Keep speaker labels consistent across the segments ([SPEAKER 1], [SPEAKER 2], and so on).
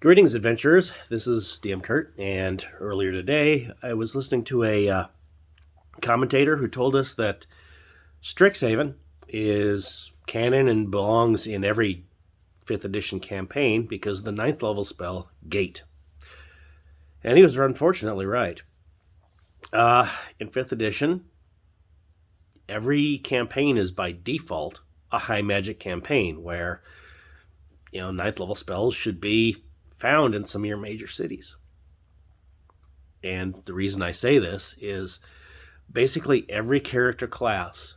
[SPEAKER 1] Greetings, adventurers. This is DM Kurt, and earlier today I was listening to a commentator who told us that Strixhaven is canon and belongs in every 5th edition campaign because of the 9th level spell, Gate. And he was unfortunately right. In 5th edition, every campaign is by default a high magic campaign where, 9th level spells should be found in some of your major cities. And the reason I say this is basically every character class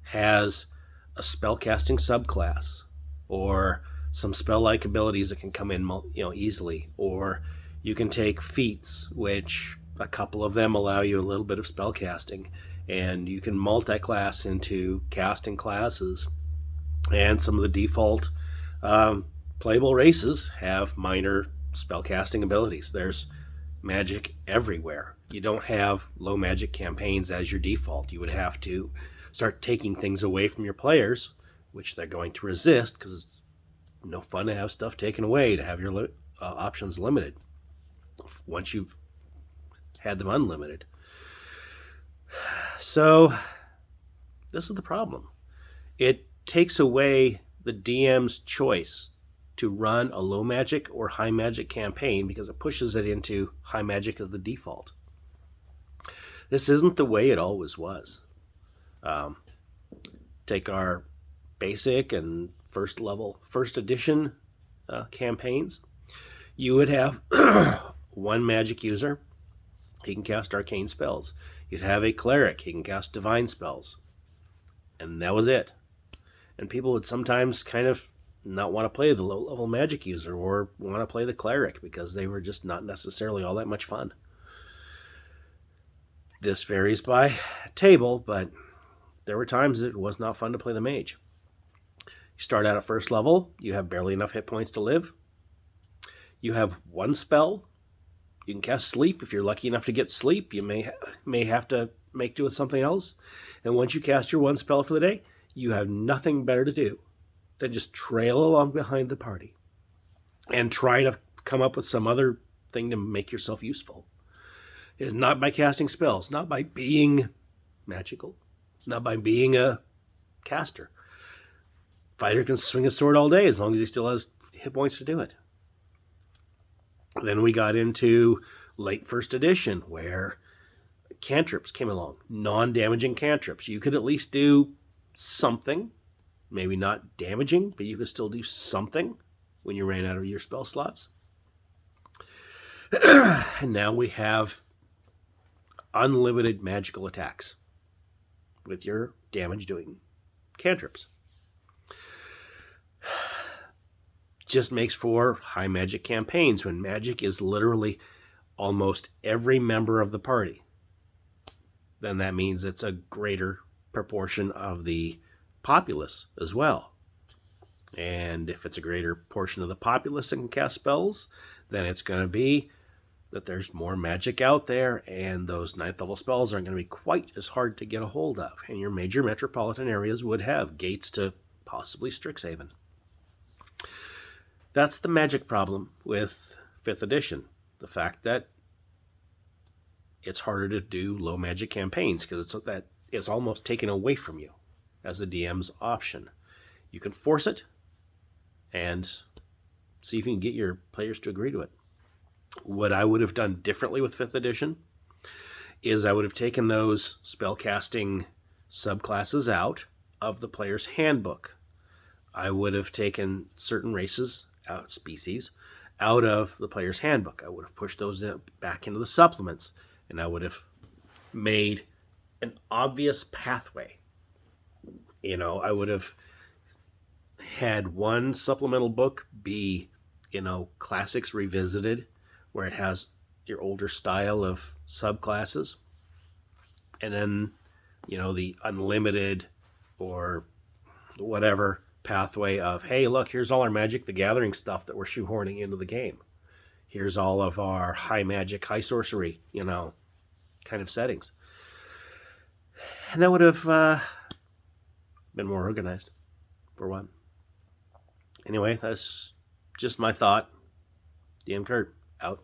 [SPEAKER 1] has a spellcasting subclass or some spell-like abilities that can come in easily, or you can take feats, which a couple of them allow you a little bit of spellcasting, and you can multi-class into casting classes, and some of the default playable races have minor spellcasting abilities. There's magic everywhere. You don't have low magic campaigns as your default. You would have to start taking things away from your players, which they're going to resist because it's no fun to have stuff taken away, to have your options limited once you've had them unlimited. So this is the problem. It takes away the DM's choice to run a low magic or high magic campaign because it pushes it into high magic as the default. This isn't the way it always was. Take our basic and first edition campaigns. You would have one magic user. He can cast arcane spells. You'd have a cleric. He can cast divine spells. And that was it. And people would sometimes kind of not want to play the low-level magic user or want to play the cleric because they were just not necessarily all that much fun. This varies by table, but there were times it was not fun to play the mage. You start out at first level, you have barely enough hit points to live. You have one spell. You can cast sleep. If you're lucky enough to get sleep, you may have to make do with something else. And once you cast your one spell for the day, you have nothing better to do than just trail along behind the party and try to come up with some other thing to make yourself useful. It's not by casting spells, not by being magical, not by being a caster. Fighter can swing a sword all day as long as he still has hit points to do it. Then we got into late first edition where cantrips came along, non-damaging cantrips. You could at least do something, maybe not damaging, but you could still do something when you ran out of your spell slots. And now we have unlimited magical attacks with your damage doing cantrips. Just makes for high magic campaigns when magic is literally almost every member of the party. Then that means it's a greater proportion of the populace as well. And if it's a greater portion of the populace that can cast spells, then it's going to be that there's more magic out there, and those 9th level spells aren't going to be quite as hard to get a hold of. And your major metropolitan areas would have gates to possibly Strixhaven. That's the magic problem with 5th edition. The fact that it's harder to do low magic campaigns because it's almost taken away from you as the DM's option. You can force it and see if you can get your players to agree to it. What I would have done differently with 5th edition is I would have taken those spellcasting subclasses out of the player's handbook. I would have taken certain species out of the player's handbook. I would have pushed those back into the supplements, and I would have made an obvious pathway. I would have had one supplemental book be, Classics Revisited, where it has your older style of subclasses. And then, the unlimited or whatever pathway of, hey, look, here's all our Magic the Gathering stuff that we're shoehorning into the game. Here's all of our high magic, high sorcery, kind of settings. And that would have been more organized, for one. Anyway, that's just my thought. DM Kurt, out.